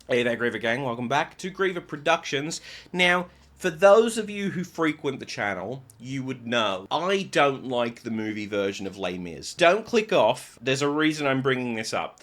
Hey there, Griever Gang. Welcome back to Griever Productions. Now, for those of you who frequent the channel, you would know I don't like the movie version of Les Mis. Don't click off. There's a reason I'm bringing this up.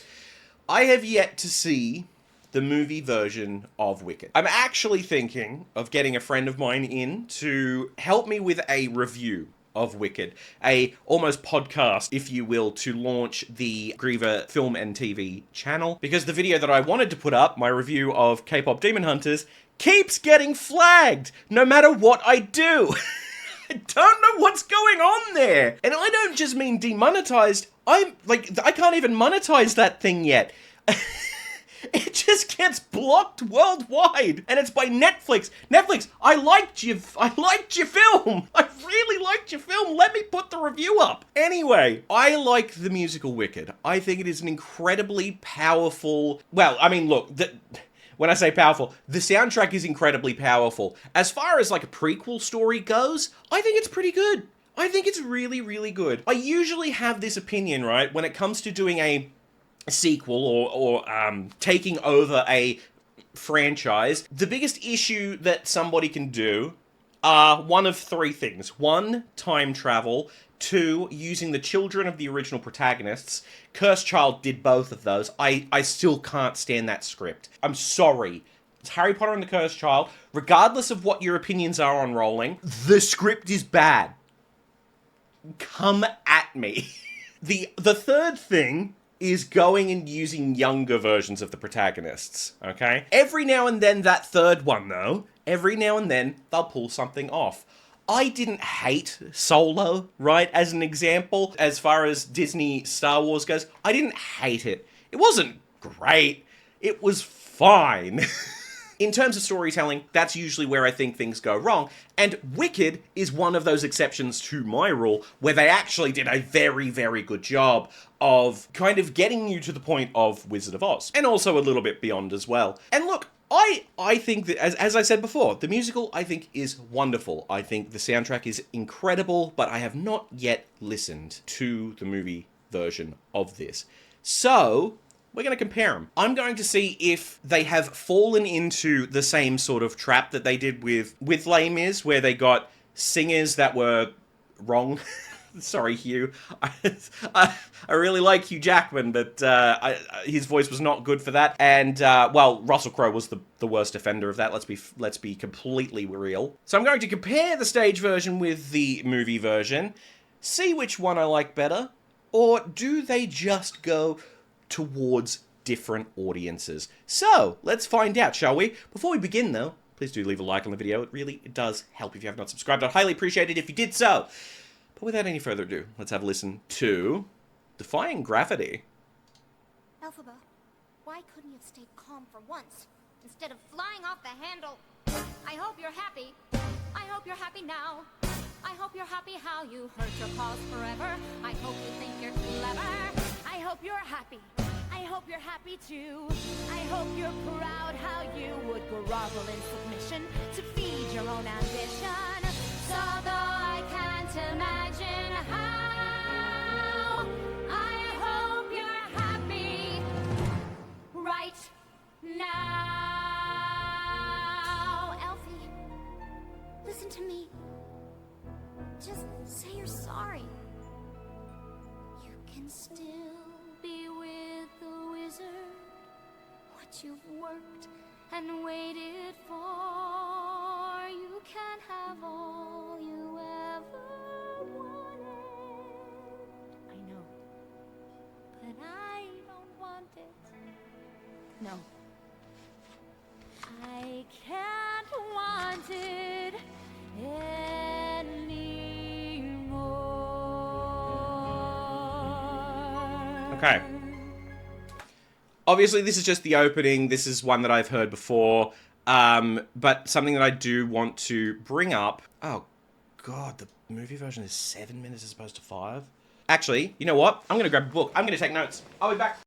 I have yet to see the movie version of Wicked. I'm actually thinking of getting a friend of mine in to help me with a review of Wicked, a almost podcast, if you will, to launch the Griever Film and TV channel, because the video that I wanted to put up, my review of K-pop Demon Hunters, keeps getting flagged, no matter what I do. I don't know what's going on there. And I don't just mean demonetized, I can't even monetize that thing yet. It just gets blocked worldwide, and it's by Netflix. Netflix, I liked your film. I really liked your film. Let me put the review up. Anyway, I like the musical Wicked. I think it is an incredibly powerful. Well, I mean, look, when I say powerful, the soundtrack is incredibly powerful. As far as like a prequel story goes, I think it's pretty good. I think it's really, really good. I usually have this opinion, right, when it comes to doing a sequel or taking over a franchise. The biggest issue that somebody can do are one of three things. One, time travel. Two, using the children of the original protagonists. Cursed Child did both of those. I still can't stand that script. I'm sorry. It's Harry Potter and the Cursed Child. Regardless of what your opinions are on Rowling, the script is bad. Come at me. The third thing is going and using younger versions of the protagonists, okay? Every now and then, that third one, though, every now and then, they'll pull something off. I didn't hate Solo, right, as an example, as far as Disney Star Wars goes. I didn't hate it. It wasn't great. It was fine. In terms of storytelling, that's usually where I think things go wrong, and Wicked is one of those exceptions to my rule, where they actually did a very, very good job of kind of getting you to the point of Wizard of Oz, and also a little bit beyond as well. And look, I think that, as I said before, the musical, I think, is wonderful. I think the soundtrack is incredible, but I have not yet listened to the movie version of this. So we're going to compare them. I'm going to see if they have fallen into the same sort of trap that they did with Les Mis, where they got singers that were wrong. Sorry, Hugh. I really like Hugh Jackman, but his voice was not good for that. And, well, Russell Crowe was the worst offender of that. Let's be completely real. So I'm going to compare the stage version with the movie version, see which one I like better, or do they just go towards different audiences? So, let's find out, shall we? Before we begin, though, please do leave a like on the video. It does help if you have not subscribed. I'd highly appreciate it if you did so. But without any further ado, let's have a listen to Defying Gravity. Elphaba, why couldn't you have stayed calm for once, instead of flying off the handle? I hope you're happy. I hope you're happy now. I hope you're happy how you hurt your cause forever. I hope you think you're clever. I hope you're happy. I hope you're happy too. I hope you're proud how you would grovel in submission to feed your own ambition. So though I can't imagine how, I hope you're happy right now. Elfie, listen to me. Just say you're sorry. You can still be with the wizard. What you've worked and waited for. You can have all you ever wanted. I know, but I don't want it. No. I can't want it anymore. Okay. Obviously, this is just the opening. This is one that I've heard before. But something that I do want to bring up. Oh, God, the movie version is 7 minutes as opposed to 5. Actually, you know what? I'm going to grab a book. I'm going to take notes. I'll be back.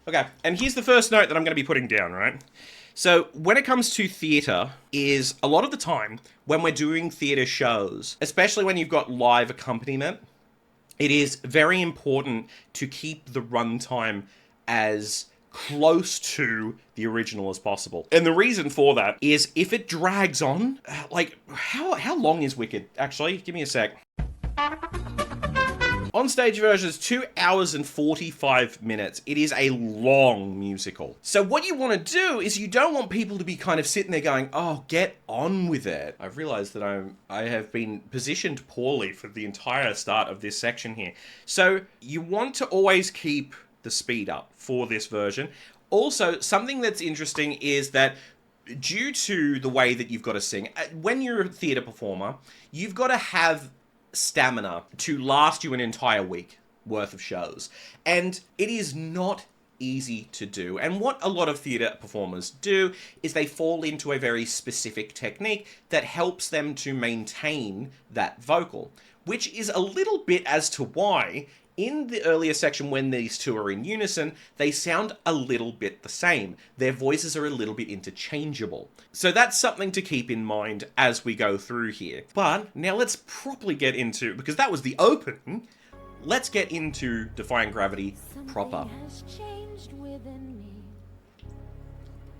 Okay, and here's the first note that I'm going to be putting down, right? So, when it comes to theatre, is a lot of the time, when we're doing theatre shows, especially when you've got live accompaniment, it is very important to keep the runtime as close to the original as possible. And the reason for that is if it drags on, like, how long is Wicked? Actually, give me a sec. On-stage version is 2 hours and 45 minutes. It is a long musical. So what you want to do is you don't want people to be kind of sitting there going, oh, get on with it. I've realized that I have been positioned poorly for the entire start of this section here. So you want to always keep the speed up for this version. Also, something that's interesting is that due to the way that you've got to sing, when you're a theatre performer, you've got to have stamina to last you an entire week worth of shows. And it is not easy to do. And what a lot of theatre performers do is they fall into a very specific technique that helps them to maintain that vocal, which is a little bit as to why in the earlier section when these two are in unison, they sound a little bit the same. Their voices are a little bit interchangeable. So that's something to keep in mind as we go through here. But now let's properly get into, because that was the open, let's get into Defying Gravity proper. Something has changed within me.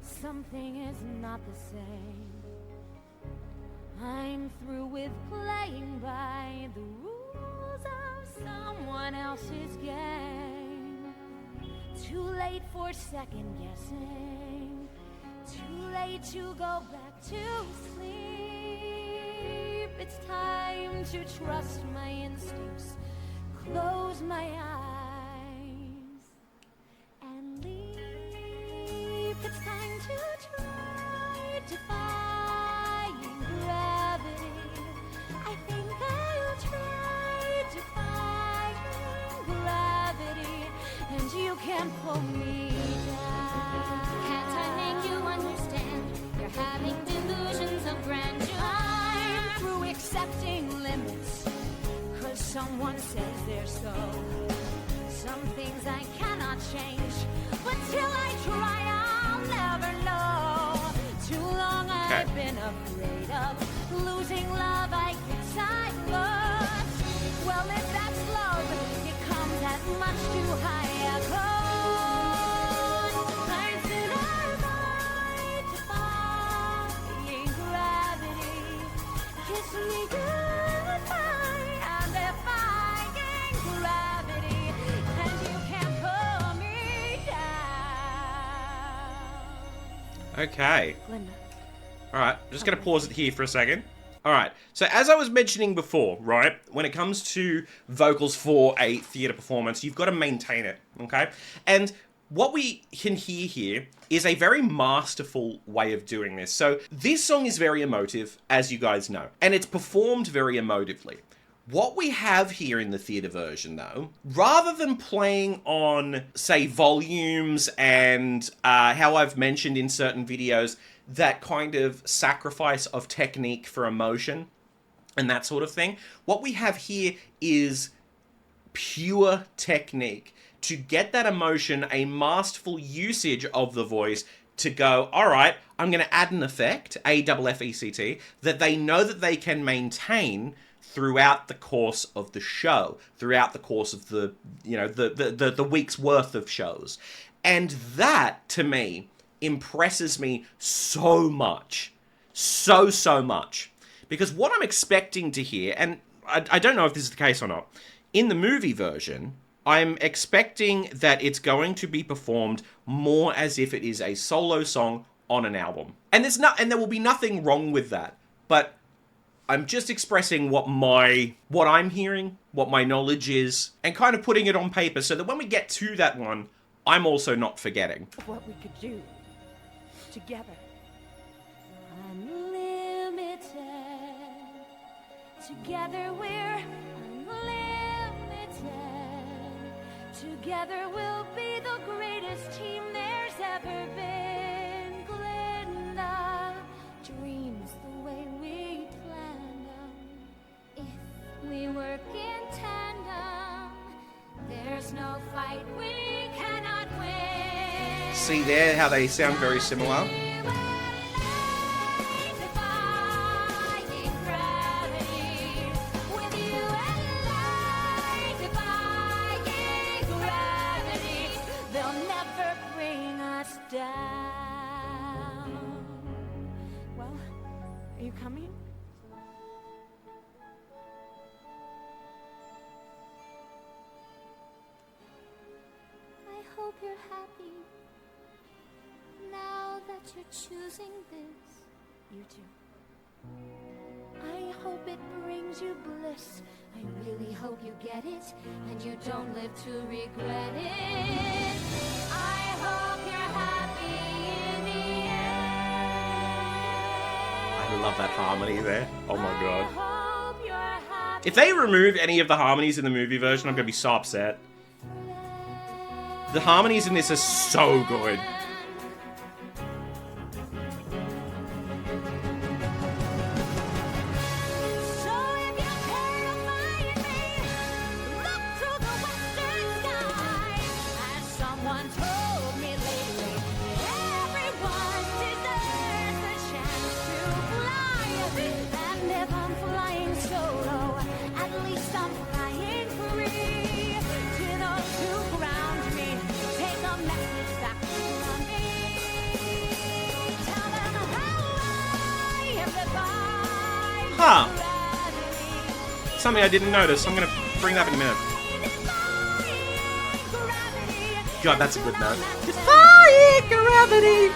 Something is not the same. I'm through with playing by the rules of someone else's game. Too late for second guessing. Too late to go back to sleep. It's time to trust my instincts. Close my eyes and leave. It's time to try defying gravity. I think I'll try defying gravity, and you can't pull me down. Can't I make you understand? You're having delusions of grandeur. I'm through accepting limits, 'cause someone says they're so. Some things I cannot change, but till I try, I'll never know. Too long I've been afraid of losing love. I guess I must. Well, if that's love, it comes at much too high a cost. I'm denied defying gravity. Kiss me goodbye. I'm defying gravity, and you can't pull me down. Okay. Glenda. Alright, I'm just going to pause it here for a second. Alright, so as I was mentioning before, right, when it comes to vocals for a theatre performance, you've got to maintain it, okay? And what we can hear here is a very masterful way of doing this. So this song is very emotive, as you guys know, and it's performed very emotively. What we have here in the theatre version, though, rather than playing on, say, volumes and how I've mentioned in certain videos, that kind of sacrifice of technique for emotion and that sort of thing, what we have here is pure technique to get that emotion, a masterful usage of the voice to go, all right, I'm going to add an effect, A-F-F-E-C-T, that they know that they can maintain throughout the course of the show, throughout the course of the, you know, the week's worth of shows. And that, to me, impresses me so much. So much. Because what I'm expecting to hear, and I don't know if this is the case or not, in the movie version, I'm expecting that it's going to be performed more as if it is a solo song on an album. And there will be nothing wrong with that. But I'm just expressing what I'm hearing, what my knowledge is, and kind of putting it on paper so that when we get to that one, I'm also not forgetting. What we could do together. Unlimited. Together we're unlimited. Together we'll be the greatest team there's ever been. Glenda, dreams the way we planned them. If we work in tandem, there's no fight we cannot win. See there how they sound very similar? They'll never bring happy. Now that you're choosing this, you too. I hope it brings you bliss. I really hope you get it, and you don't live to regret it. I hope you're happy in the end. I love that harmony there. Oh my god. I hope you're happy. If they remove any of the harmonies in the movie version, I'm gonna be so upset. The harmonies in this are so good. So if you care to find me, look through the western sky. As someone told me lately, everyone deserves a chance to fly. And if I'm flying solo, at least I'm flying free. To those who ground me, take a message back from me. Tell them how I am defying Huh. gravity. Something I didn't notice. I'm gonna bring that up in a minute. God, that's a good note. Defying gravity.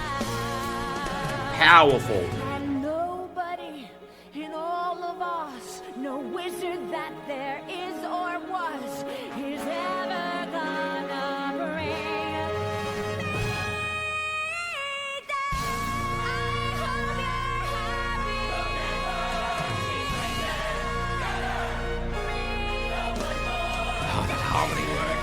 Powerful. And nobody in all of us, no wizard that there is or was, is ever gonna bring me down. I hope you're happy. Oh, that harmony work.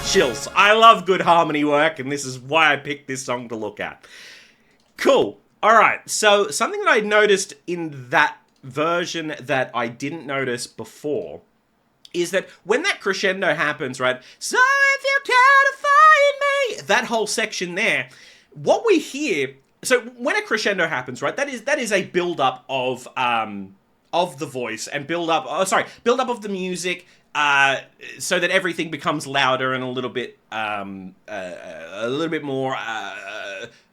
Chills. I love good harmony work, and this is why I picked this song to look at. Cool. Alright, so something that I noticed in that version that I didn't notice before is that when that crescendo happens, right? So if you care to find me, that whole section there, what we hear. So when a crescendo happens, right? That is a build up of the voice and build up of the music, so that everything becomes louder and a little bit more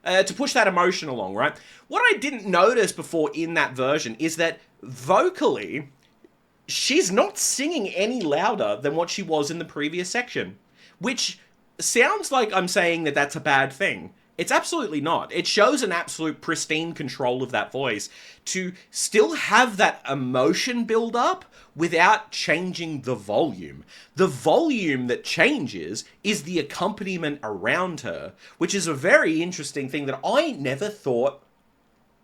to push that emotion along, right? What I didn't notice before in that version is that vocally, she's not singing any louder than what she was in the previous section, which sounds like I'm saying that that's a bad thing. It's absolutely not. It shows an absolute pristine control of that voice to still have that emotion build up without changing the volume. The volume that changes is the accompaniment around her, which is a very interesting thing that I never thought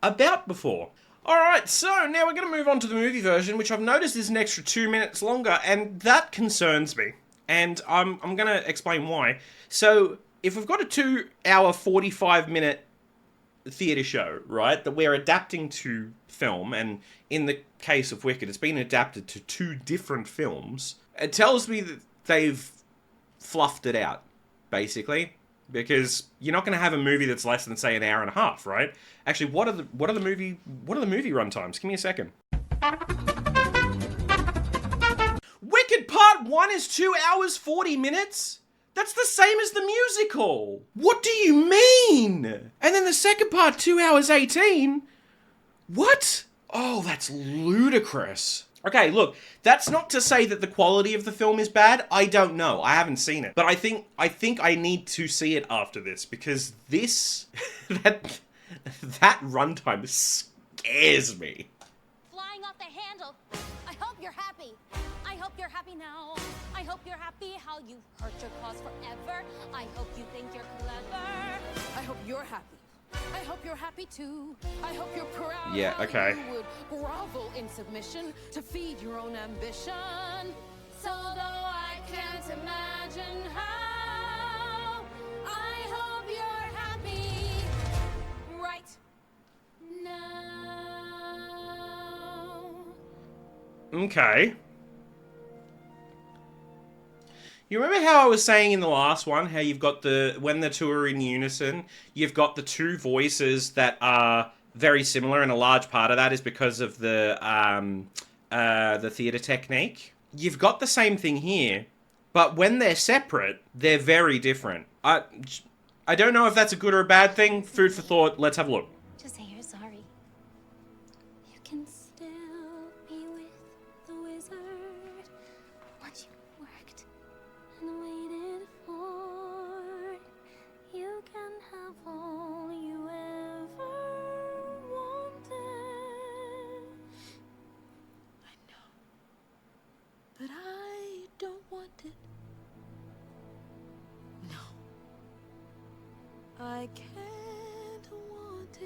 about before. Alright, so now we're going to move on to the movie version, which I've noticed is an extra 2 minutes longer, and that concerns me. And I'm going to explain why. So, if we've got a 2-hour, 45-minute theatre show, right, that we're adapting to film, and in the case of Wicked, it's been adapted to 2 different films, it tells me that they've fluffed it out, basically. Because you're not going to have a movie that's less than, say, an hour and a half, right? Actually, what are the movie runtimes? Give me a second. Wicked Part 1 is 2 hours 40 minutes? That's the same as the musical. What do you mean? And then the second part, 2 hours 18? What? Oh, that's ludicrous. Okay, look, that's not to say that the quality of the film is bad. I don't know. I haven't seen it. But I think I need to see it after this, because this that runtime scares me. Flying off the handle. I hope you're happy. I hope you're happy now. I hope you're happy how you hurt your cause forever. I hope you think you're clever. I hope you're happy. I hope you're happy too. I hope you're proud. Yeah, how okay. You would grovel in submission to feed your own ambition. So though I can't imagine how, I hope you're happy Right. now. Okay. You remember how I was saying in the last one, how you've got when the two are in unison, you've got the 2 voices that are very similar, and a large part of that is because of the theatre technique. You've got the same thing here, but when they're separate, they're very different. I don't know if that's a good or a bad thing. Food for thought. Let's have a look. Just here's sorry. You can still be with the wizard. What you worked and waited for. You can have all you ever wanted. I know, but I don't want it. No, I can't want it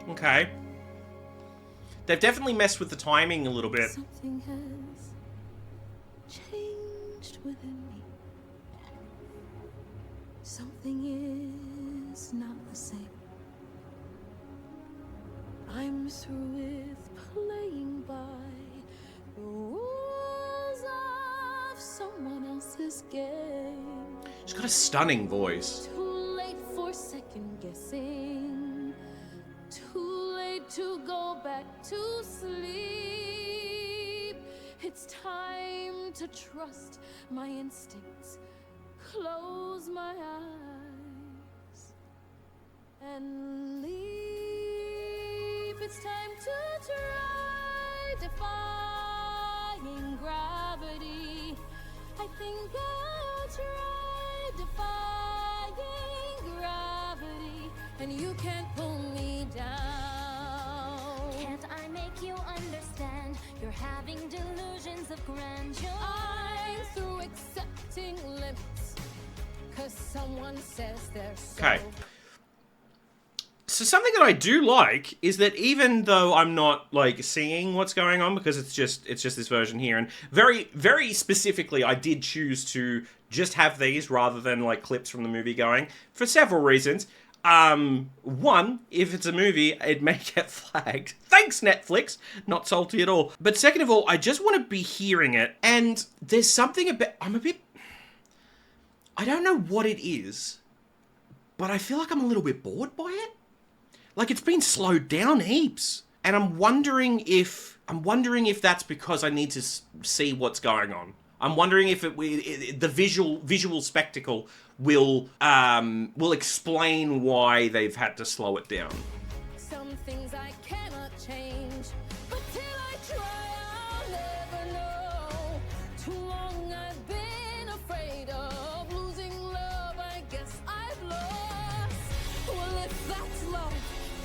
anymore. Okay. They've definitely messed with the timing a little bit. Something has changed within me. Something is not the same. I'm through with playing by the rules of someone else's game. She's got a stunning voice. Too late for second guessing. Too late to go back to sleep. It's time to trust my instincts. Close my eyes and leave. It's time to try defying gravity. I think I'll try defying gravity, and you can't pull me down. Can't I make you understand? You're having delusions of grandeur. I'm through accepting limits, 'cause someone says they're so. Okay. So something that I do like is that even though I'm not like seeing what's going on because it's just this version here, and very very specifically I did choose to just have these rather than like clips from the movie going for several reasons. One, if it's a movie, it may get flagged. Thanks, Netflix. Not salty at all. But second of all, I just want to be hearing it, and there's something about I don't know what it is, but I feel like I'm a little bit bored by it. Like, it's been slowed down heaps. And I'm wondering if that's because I need to see what's going on. I'm wondering if the visual spectacle will explain why they've had to slow it down. Some things I cannot change, but till I try, I'll never know. Too long I've been afraid of losing love. I guess I've lost. Well, if that's love,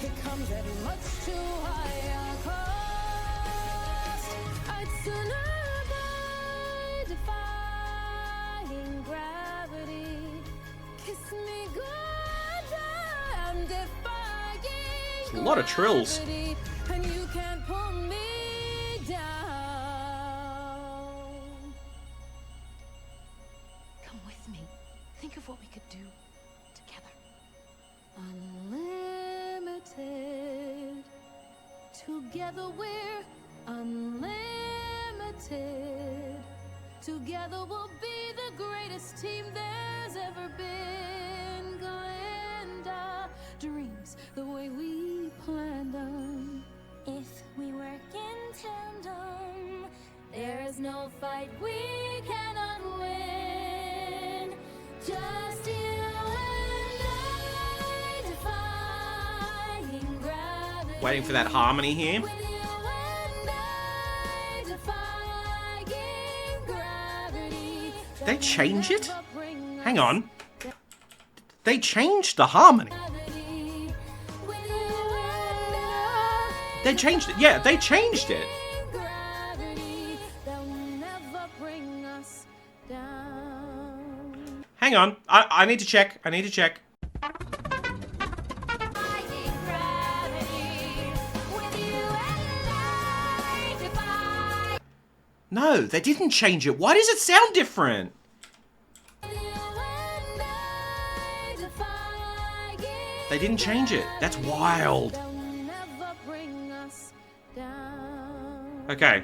it comes at much too high a cost. I'd sooner die defying gravity. Kiss me goodbye. I'm defying It's a lot of trills. gravity, and you can't pull me down. Come with me. Think of what we could do together. Unlimited. Together we're unlimited. Together we'll be the greatest team there's ever been. Go end our dreams the way we planned them. If we work in tandem, there is no fight we cannot win. Just you and I defying gravity. Waiting for that harmony here. With you and I defying gravity. They change it? Never bring Hang us on. They changed the harmony. gravity. With you and I They changed it. Yeah, they changed it. gravity. They'll never bring us down. Hang on. I need to check. I need to check. defying gravity. With you and I defy. No, they didn't change it. Why does it sound different? With you and I defying. They didn't change it. That's wild. They'll never bring us down. Okay.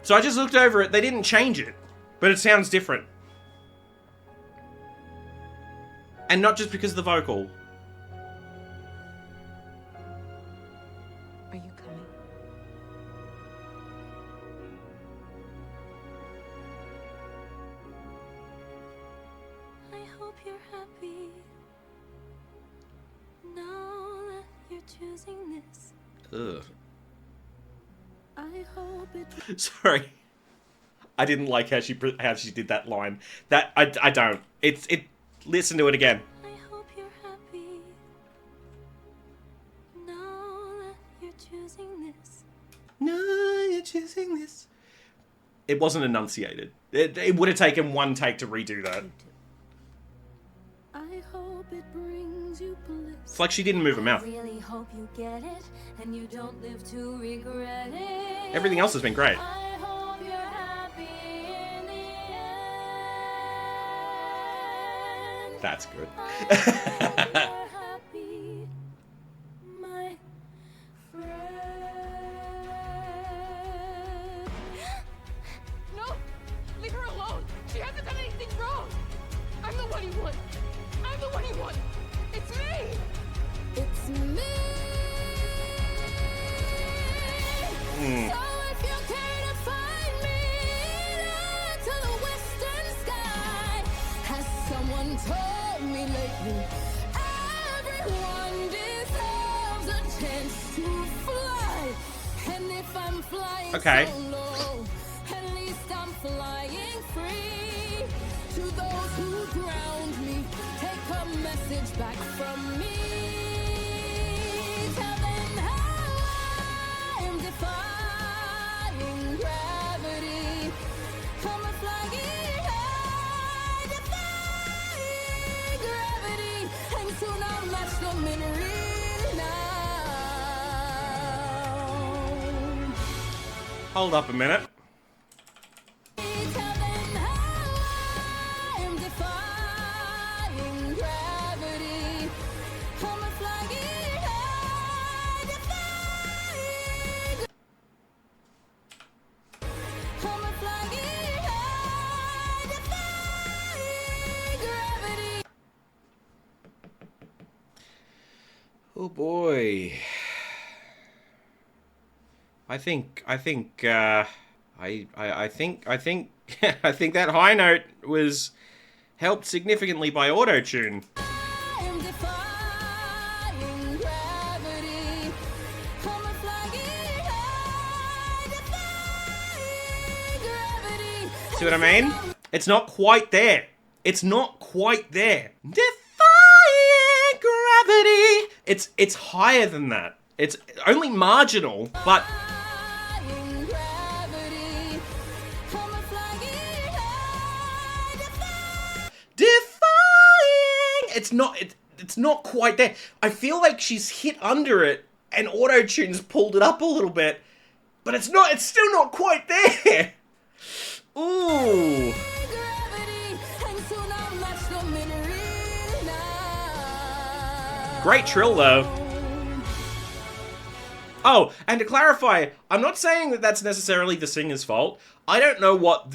So I just looked over it. They didn't change it. But it sounds different. And not just because of the vocal. Are you coming? Ugh. I hope it Sorry. I didn't like how she did that line. That I don't. Listen to it again. I hope you're happy now that you're choosing this. No, you're choosing this. It wasn't enunciated. It would have taken one take to redo that. I hope it brings you bliss. It's like she didn't move her mouth. I really hope you get it and you don't live to regret it. Everything else has been great. I hope you're happy in the end. That's good. I hope you're happy, my friend. No! Leave her alone! She hasn't done anything wrong! I'm the one you want! I'm the one you want! It's me! It's me. So if you care to find me to the western sky, has someone told me lately, everyone deserves a chance to fly. And if I'm flying Okay. solo, at least I'm flying free. To those who ground me, take a message back from me. Tell them how I'm defying gravity. I'm a flying high, defying gravity. And soon I'll match them in real now. Hold up a minute. Tell them how I'm defying gravity. I'm a flying high, defying. I'm a flying high, defying gravity. Oh boy. I think I think that high note was helped significantly by auto-tune. I'm defying gravity. I'm a flying high, defying gravity. See what I mean? It's not quite there. It's not quite there. Defying gravity. It's higher than that. It's only marginal, but Defying gravity. I'm a flying high, defying. It's not quite there. I feel like she's hit under it and auto-tune's pulled it up a little bit, but it's still not quite there. Ooh. gravity. And soon I'll match them in real now. Great trill though. Oh, and to clarify, I'm not saying that that's necessarily the singer's fault. I don't know what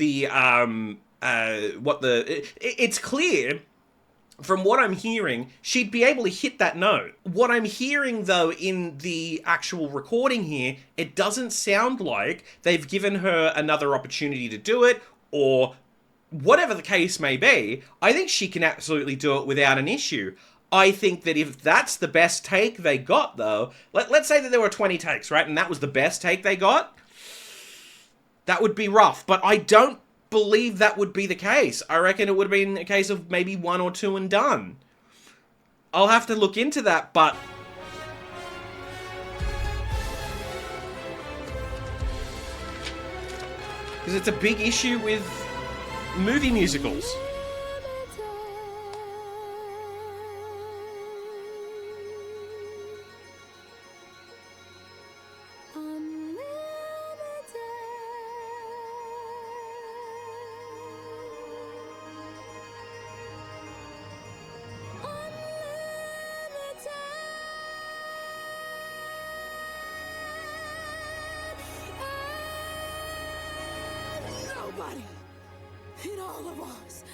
it's clear from what I'm hearing, she'd be able to hit that note. What I'm hearing, though, in the actual recording here, it doesn't sound like they've given her another opportunity to do it, or whatever the case may be. I think she can absolutely do it without an issue. I think that if that's the best take they got, though, let's say that there were 20 takes, right? And that was the best take they got. That would be rough. But I don't believe that would be the case. I reckon it would have been a case of maybe 1 or 2 and done. I'll have to look into that, but because it's a big issue with movie musicals. Nobody in all of us,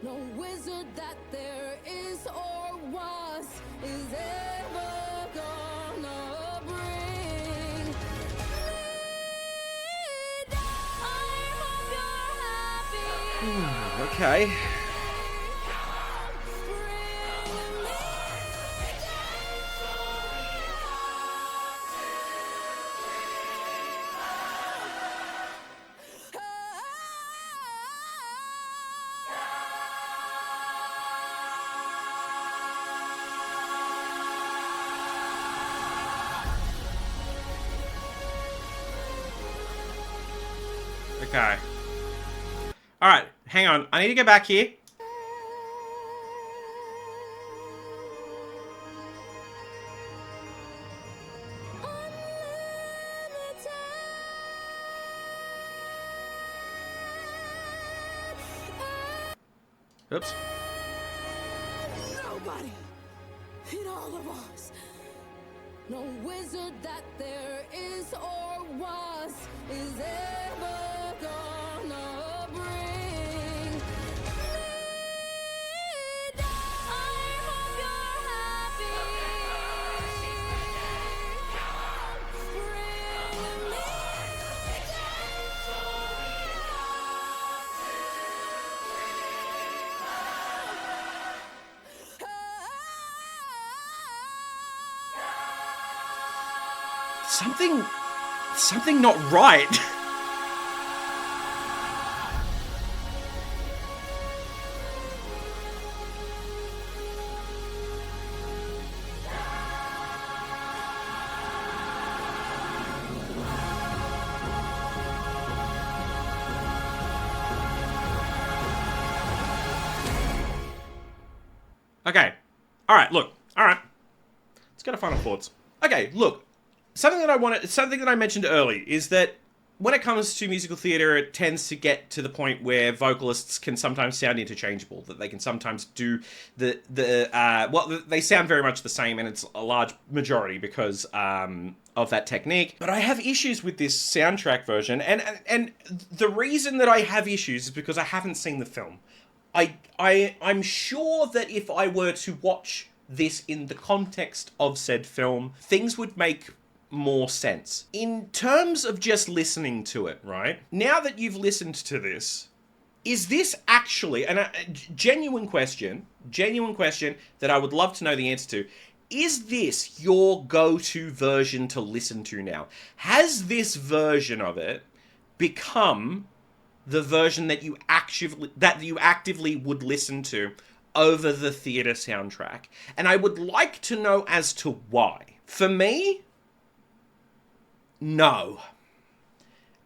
no wizard that there is or was, is ever gonna bring me down. I hope you're happy. Okay. Okay. Alright, hang on. I need to go back here. Oops. Nobody in all of us, no wizard that there is or was, is ever gonna bring me down. I hope you're happy. Bring me Something not right. Okay. Alright, look. Alright. Let's go to final thoughts. Okay, look. Something that I mentioned early is that when it comes to musical theatre, it tends to get to the point where vocalists can sometimes sound interchangeable, that they can sometimes do well, they sound very much the same, and it's a large majority because of that technique. But I have issues with this soundtrack version, and the reason that I have issues is because I haven't seen the film. I'm sure that if I were to watch this in the context of said film, things would make more sense. In terms of just listening to it, right? Now that you've listened to this, is this actually, and a genuine question that I would love to know the answer to, is this your go-to version to listen to now? Has this version of it become the version that you actively would listen to over the theatre soundtrack? And I would like to know as to why. For me, no.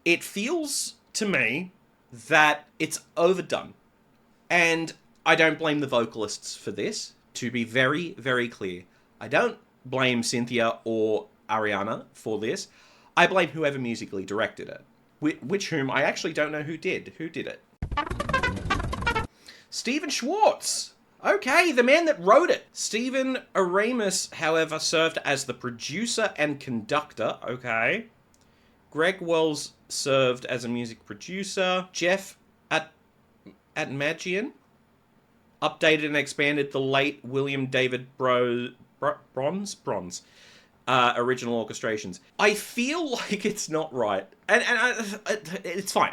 It feels to me that it's overdone. And I don't blame the vocalists for this, to be very, very clear. I don't blame Cynthia or Ariana for this. I blame whoever musically directed it. Which whom I actually don't know who did. Who did it? Stephen Schwartz! Okay, the man that wrote it. Stephen Aramis, however, served as the producer and conductor. Okay. Greg Wells served as a music producer. Jeff Atmagian updated and expanded the late William David Bronze original orchestrations. I feel like it's not right. And it's fine.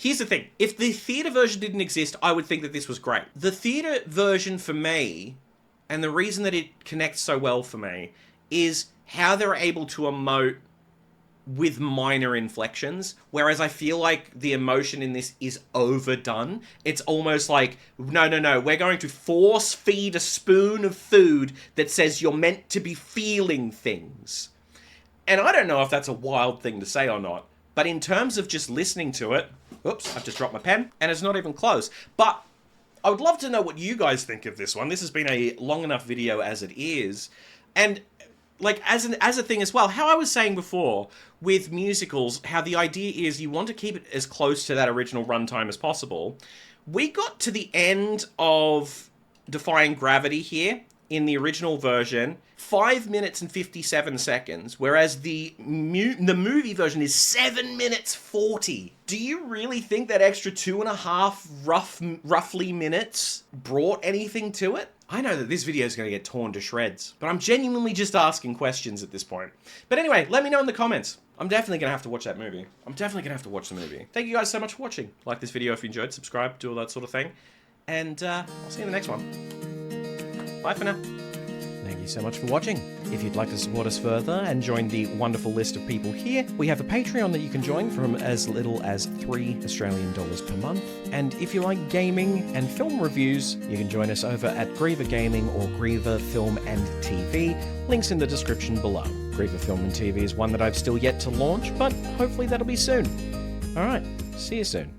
Here's the thing. If the theatre version didn't exist, I would think that this was great. The theatre version for me, and the reason that it connects so well for me, is how they're able to emote with minor inflections, whereas I feel like the emotion in this is overdone. It's almost like, no, we're going to force feed a spoon of food that says you're meant to be feeling things. And I don't know if that's a wild thing to say or not, but in terms of just listening to it, oops, I've just dropped my pen, and it's not even close. But I would love to know what you guys think of this one. This has been a long enough video as it is. And as a thing as well, how I was saying before with musicals, how the idea is you want to keep it as close to that original runtime as possible. We got to the end of Defying Gravity here in the original version, 5 minutes and 57 seconds, whereas the movie version is 7 minutes 40. Do you really think that extra 2.5 roughly minutes brought anything to it? I know that this video is going to get torn to shreds, but I'm genuinely just asking questions at this point. But anyway, let me know in the comments. I'm definitely going to have to watch that movie. I'm definitely going to have to watch the movie. Thank you guys so much for watching. Like this video if you enjoyed, subscribe, do all that sort of thing. And I'll see you in the next one. Bye for now. Thank you so much for watching. If you'd like to support us further and join the wonderful list of people here, we have a Patreon that you can join from as little as $3 Australian per month. And if you like gaming and film reviews, you can join us over at Griever Gaming or Griever Film and TV. Links in the description below. Griever Film and TV is one that I've still yet to launch, but hopefully that'll be soon. Alright, see you soon.